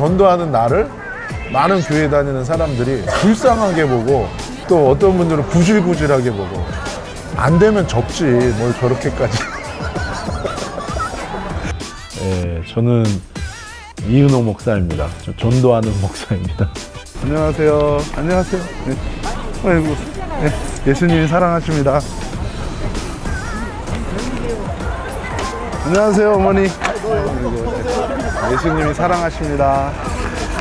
전도하는 나를 많은 교회 다니는 사람들이 불쌍하게 보고 또 어떤 분들은 구질구질하게 보고 안 되면 접지 뭘 저렇게까지. 네, 저는 이은호 목사입니다. 저 전도하는 목사입니다. 안녕하세요. 안녕하세요. 네. 아이고, 네. 예수님이 사랑하십니다. 안녕하세요, 어머니. 예수님이 사랑하십니다.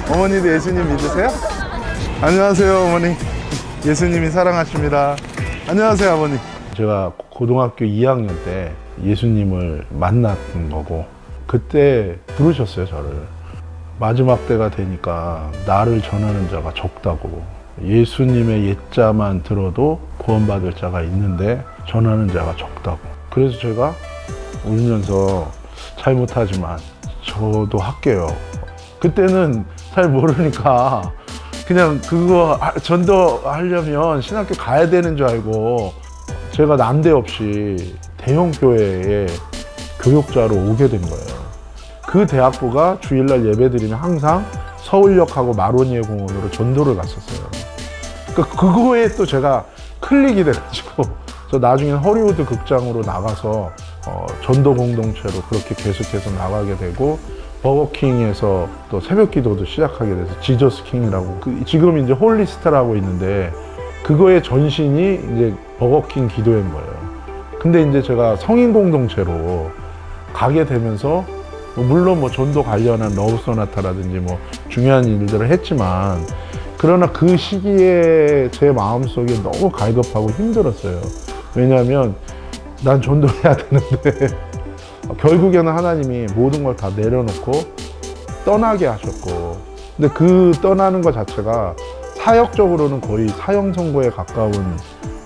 어머니도 예수님 믿으세요? 안녕하세요, 어머니. 예수님이 사랑하십니다. 안녕하세요, 아버님. 제가 고등학교 2학년 때 예수님을 만났던 거고, 그때 부르셨어요, 저를. 마지막 때가 되니까 나를 전하는 자가 적다고. 예수님의 옛자만 들어도 구원받을 자가 있는데 전하는 자가 적다고. 그래서 제가 울면서 잘 못하지만 저도 할게요. 그때는 잘 모르니까 그냥 그거 전도하려면 신학교 가야 되는 줄 알고 제가 난데없이 대형 교회에 교육자로 오게 된 거예요. 그 대학부가 주일날 예배드리면 항상 서울역하고 마로니에 공원으로 전도를 갔었어요. 그러니까 그거에 또 제가 클릭이 돼가지고 저 나중에 허리우드 극장으로 나가서 전도 공동체로 그렇게 계속해서 나가게 되고, 버거킹에서 또 새벽 기도도 시작하게 돼서 지저스 킹이라고, 지금 이제 홀리스타라고 있는데 그거의 전신이 이제 버거킹 기도회인 거예요. 근데 이제 제가 성인 공동체로 가게 되면서 물론 뭐 전도 관련한 러브 소나타라든지 뭐 중요한 일들을 했지만, 그러나 그 시기에 제 마음속에 너무 갈급하고 힘들었어요. 왜냐하면 난 전도해야 되는데 결국에는 하나님이 모든 걸 다 내려놓고 떠나게 하셨고, 근데 그 떠나는 것 자체가 사역적으로는 거의 사형 선고에 가까운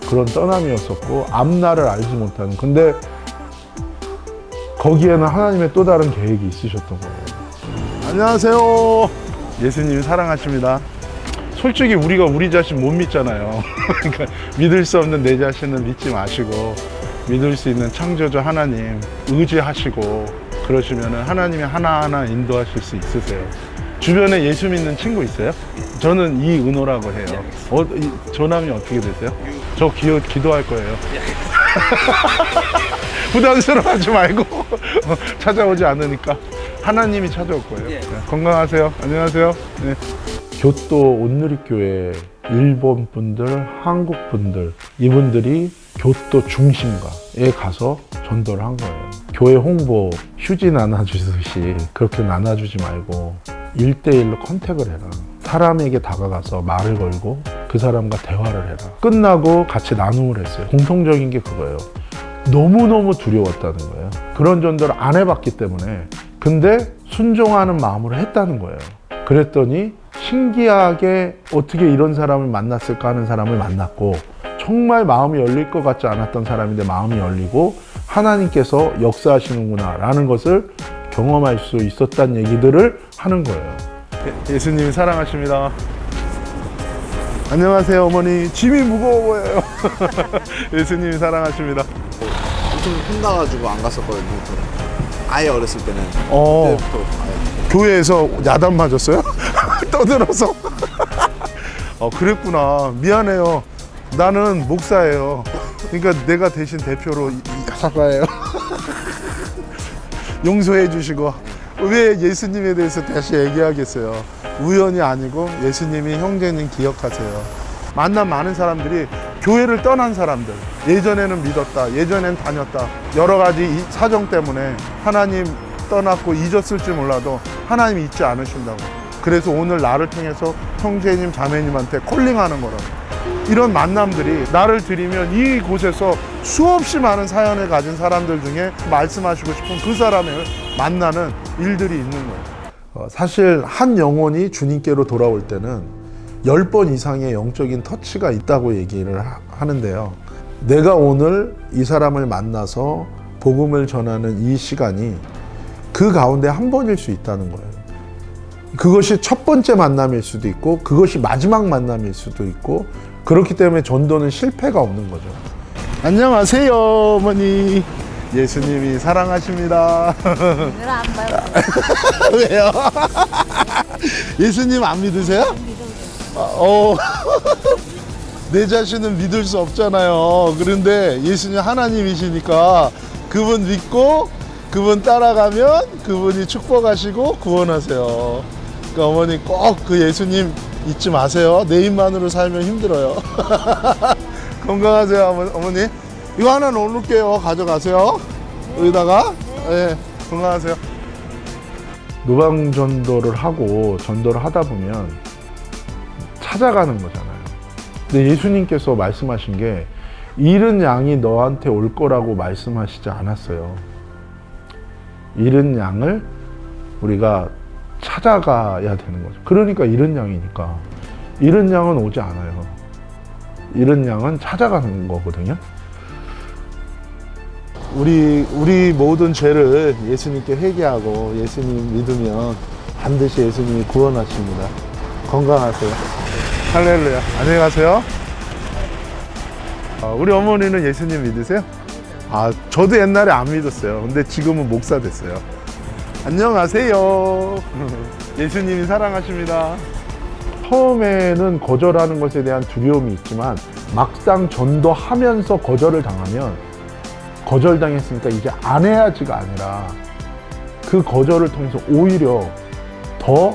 그런 떠남이었었고, 앞날을 알지 못하는, 근데 거기에는 하나님의 또 다른 계획이 있으셨던 거예요. 안녕하세요. 예수님이 사랑하십니다. 솔직히 우리가 우리 자신 못 믿잖아요. 그러니까 믿을 수 없는 내 자신을 믿지 마시고 믿을 수 있는 창조주 하나님 의지하시고 그러시면은 하나님이 하나하나 인도하실 수 있으세요. 주변에 예수 믿는 친구 있어요? 저는 이은호라고 해요. 조남이 어떻게 되세요? 저 기도할 거예요. 부담스러워하지 말고 찾아오지 않으니까 하나님이 찾아올 거예요. 네, 건강하세요. 안녕하세요. 네. 교토 온누리교회 일본 분들, 한국 분들, 이분들이 교토 중심가에 가서 전도를 한 거예요. 교회 홍보 휴지 나눠주듯이 그렇게 나눠주지 말고 1대1로 컨택을 해라. 사람에게 다가가서 말을 걸고 그 사람과 대화를 해라. 끝나고 같이 나눔을 했어요. 공통적인 게 그거예요. 너무너무 두려웠다는 거예요. 그런 전도를 안 해봤기 때문에. 근데 순종하는 마음으로 했다는 거예요. 그랬더니 신기하게 어떻게 이런 사람을 만났을까 하는 사람을 만났고, 정말 마음이 열릴 것 같지 않았던 사람인데 마음이 열리고 하나님께서 역사하시는구나 라는 것을 경험할 수 있었다는 얘기들을 하는 거예요. 예수님이 사랑하십니다. 안녕하세요, 어머니. 짐이 무거워 보여요. 예수님이 사랑하십니다. 엄청 혼나가지고 안 갔었거든요. 아예 어렸을 때는. 그때부터 아예. 교회에서 야단 맞았어요? 떠들어서. 그랬구나. 미안해요. 나는 목사예요. 그러니까 내가 대신 대표로 사과해요. 용서해 주시고. 왜 예수님에 대해서 다시 얘기하겠어요. 우연이 아니고 예수님이 형제님 기억하세요. 만난 많은 사람들이 교회를 떠난 사람들, 예전에는 믿었다, 예전엔 다녔다, 여러 가지 사정 때문에 하나님 떠났고 잊었을지 몰라도 하나님 잊지 않으신다고. 그래서 오늘 나를 통해서 형제님, 자매님한테 콜링하는 거라고. 이런 만남들이 나를 들이면 이곳에서 수없이 많은 사연을 가진 사람들 중에 말씀하시고 싶은 그 사람을 만나는 일들이 있는 거예요. 사실 한 영혼이 주님께로 돌아올 때는 10번 이상의 영적인 터치가 있다고 얘기를 하는데요. 내가 오늘 이 사람을 만나서 복음을 전하는 이 시간이 그 가운데 한 번일 수 있다는 거예요. 그것이 첫 번째 만남일 수도 있고 그것이 마지막 만남일 수도 있고, 그렇기 때문에 전도는 실패가 없는 거죠. 안녕하세요, 어머니. 예수님이 사랑하십니다. 늘 안 봐요. 왜요? 예수님 안 믿으세요? 내 자신은 믿을 수 없잖아요. 그런데 예수님 하나님이시니까 그분 믿고 그분 따라가면 그분이 축복하시고 구원하세요. 그러니까 어머니 꼭 그 예수님 잊지 마세요. 내 입만으로 살면 힘들어요. 건강하세요, 어머니. 이거 하나 넣어놓을게요. 가져가세요. 여기다가. 네, 건강하세요. 노방전도를 하고 전도를 하다 보면 찾아가는 거잖아요. 근데 예수님께서 말씀하신 게 잃은 양이 너한테 올 거라고 말씀하시지 않았어요. 잃은 양을 우리가 찾아가야 되는 거죠. 그러니까 잃은 양이니까. 잃은 양은 오지 않아요. 잃은 양은 찾아가는 거거든요. 우리 모든 죄를 예수님께 회개하고 예수님 믿으면 반드시 예수님이 구원하십니다. 건강하세요. 할렐루야. 안녕히 가세요. 우리 어머니는 예수님 믿으세요? 저도 옛날에 안 믿었어요. 근데 지금은 목사 됐어요. 안녕하세요. 예수님이 사랑하십니다. 처음에는 거절하는 것에 대한 두려움이 있지만 막상 전도하면서 거절을 당하면 거절당했으니까 이제 안 해야지가 아니라 그 거절을 통해서 오히려 더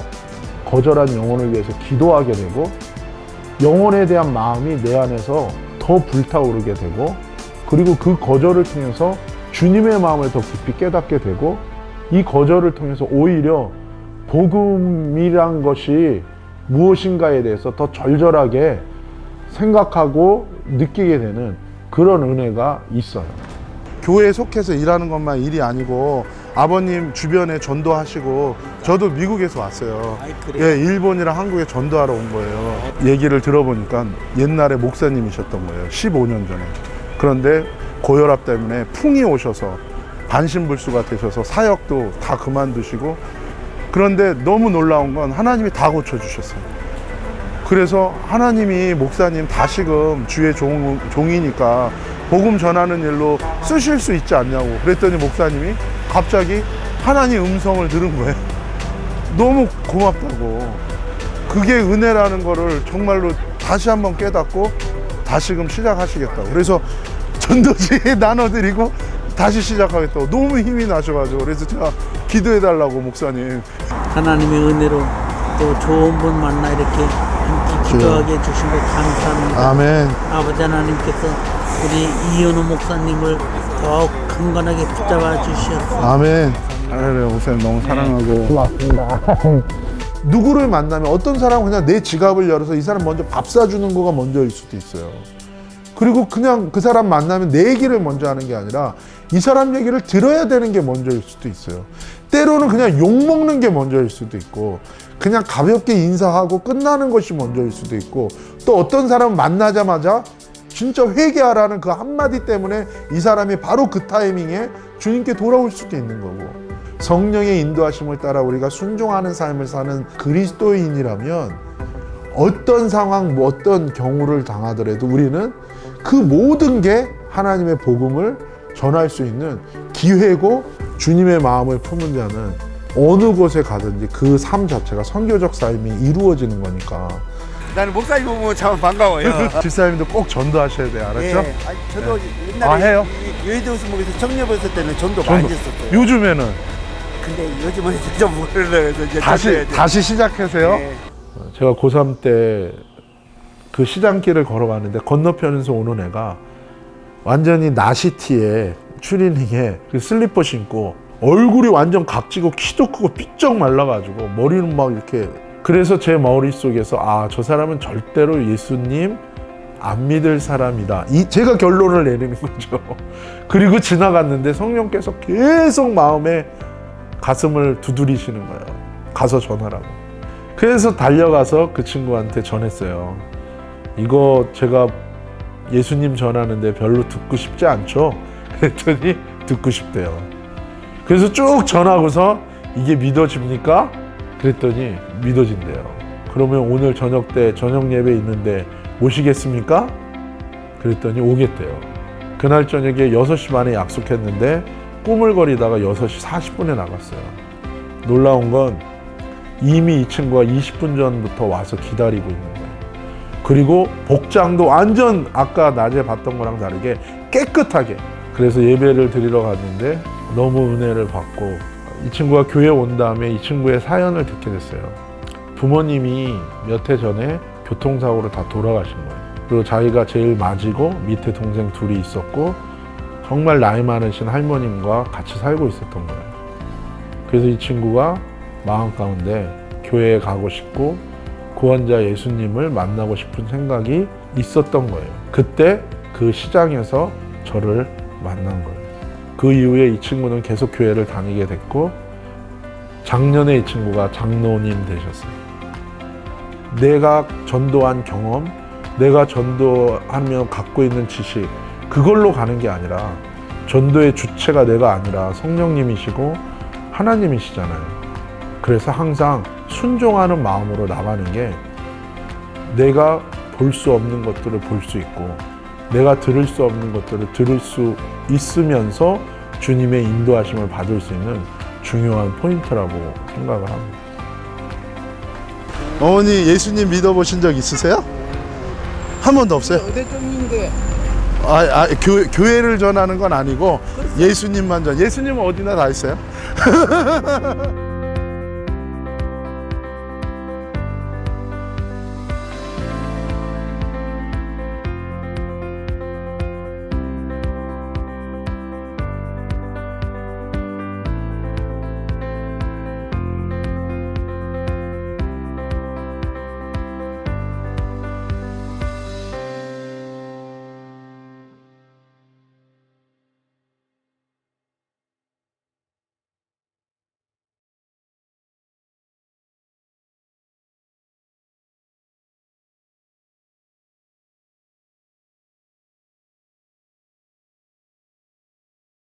거절한 영혼을 위해서 기도하게 되고 영혼에 대한 마음이 내 안에서 더 불타오르게 되고 그리고 그 거절을 통해서 주님의 마음을 더 깊이 깨닫게 되고 이 거절을 통해서 오히려 복음이란 것이 무엇인가에 대해서 더 절절하게 생각하고 느끼게 되는 그런 은혜가 있어요. 교회에 속해서 일하는 것만 일이 아니고 아버님 주변에 전도하시고 저도 미국에서 왔어요. 예, 일본이랑 한국에 전도하러 온 거예요. 얘기를 들어보니까 옛날에 목사님이셨던 거예요. 15년 전에. 그런데 고혈압 때문에 풍이 오셔서 반신불수가 되셔서 사역도 다 그만두시고 그런데 너무 놀라운 건 하나님이 다 고쳐주셨어요. 그래서 하나님이 목사님 다시금 주의 종이니까 복음 전하는 일로 쓰실 수 있지 않냐고 그랬더니 목사님이 갑자기 하나님 음성을 들은 거예요. 너무 고맙다고. 그게 은혜라는 거를 정말로 다시 한번 깨닫고 다시금 시작하시겠다고. 그래서 전도지 나눠드리고 다시 시작하겠다고. 너무 힘이 나셔가지고 그래서 제가 기도해달라고 목사님. 하나님의 은혜로 또 좋은 분 만나 이렇게 함께 기도하게 해주신 거 감사합니다. 아멘. 아버지 하나님께서 우리 이현우 목사님을 더욱 강건하게 붙잡아 주시옵소서. 아멘. 할렐루야. 목사님 너무 사랑하고 고맙습니다. 누구를 만나면 어떤 사람은 그냥 내 지갑을 열어서 이 사람 먼저 밥 사주는 거가 먼저일 수도 있어요. 그리고 그냥 그 사람 만나면 내 얘기를 먼저 하는 게 아니라 이 사람 얘기를 들어야 되는 게 먼저일 수도 있어요. 때로는 그냥 욕먹는 게 먼저일 수도 있고 그냥 가볍게 인사하고 끝나는 것이 먼저일 수도 있고 또 어떤 사람은 만나자마자 진짜 회개하라는 그 한마디 때문에 이 사람이 바로 그 타이밍에 주님께 돌아올 수도 있는 거고 성령의 인도하심을 따라 우리가 순종하는 삶을 사는 그리스도인이라면 어떤 상황, 어떤 경우를 당하더라도 우리는 그 모든 게 하나님의 복음을 전할 수 있는 기회고 주님의 마음을 품은 자는 어느 곳에 가든지 그 삶 자체가 선교적 삶이 이루어지는 거니까. 나는 목사님 보면 참 반가워요. 집사님도 꼭 전도하셔야 돼요. 알았죠? 예. 저도 옛날에 해요? 여의도 수목에서 청년부 있을 때는 전도 많이 했었어요. 요즘에는 근데 요즘은 좀 모르려서 이제 전도해야 돼요. 다시 시작하세요. 예. 제가 고3 때 그 시장길을 걸어가는데 건너편에서 오는 애가 완전히 나시티에 추리닝에 그 슬리퍼 신고 얼굴이 완전 각지고 키도 크고 삐쩍 말라가지고 머리는 막 이렇게 그래서 제 머릿속에서 저 사람은 절대로 예수님 안 믿을 사람이다. 제가 결론을 내리는 거죠. 그리고 지나갔는데 성령께서 계속 마음에 가슴을 두드리시는 거예요. 가서 전하라고. 그래서 달려가서 그 친구한테 전했어요. 이거 제가 예수님 전하는데 별로 듣고 싶지 않죠? 그랬더니 듣고 싶대요. 그래서 쭉 전하고서 이게 믿어집니까? 그랬더니 믿어진대요. 그러면 오늘 저녁 때 저녁 예배 있는데 오시겠습니까? 그랬더니 오겠대요. 그날 저녁에 6시 반에 약속했는데 꾸물거리다가 6시 40분에 나갔어요. 놀라운 건 이미 이 친구가 20분 전부터 와서 기다리고 있는 거예요. 그리고 복장도 완전 아까 낮에 봤던 거랑 다르게 깨끗하게. 그래서 예배를 드리러 갔는데 너무 은혜를 받고, 이 친구가 교회 온 다음에 이 친구의 사연을 듣게 됐어요. 부모님이 몇 해 전에 교통사고로 다 돌아가신 거예요. 그리고 자기가 제일 맞이고 밑에 동생 둘이 있었고 정말 나이 많으신 할머님과 같이 살고 있었던 거예요. 그래서 이 친구가 마음 가운데 교회에 가고 싶고 구원자 예수님을 만나고 싶은 생각이 있었던 거예요. 그때 그 시장에서 저를 만난 거예요. 그 이후에 이 친구는 계속 교회를 다니게 됐고 작년에 이 친구가 장로님 되셨어요. 내가 전도한 경험, 내가 전도하며 갖고 있는 지식, 그걸로 가는 게 아니라 전도의 주체가 내가 아니라 성령님이시고 하나님이시잖아요. 그래서 항상 순종하는 마음으로 나가는 게 내가 볼 수 없는 것들을 볼 수 있고 내가 들을 수 없는 것들을 들을 수 있으면서 주님의 인도하심을 받을 수 있는 중요한 포인트라고 생각을 합니다. 어머니 예수님 믿어보신 적 있으세요? 한 번도 없어요? 어디 쪽인데? 교회를 전하는 건 아니고 예수님만 예수님은 어디나 다 있어요?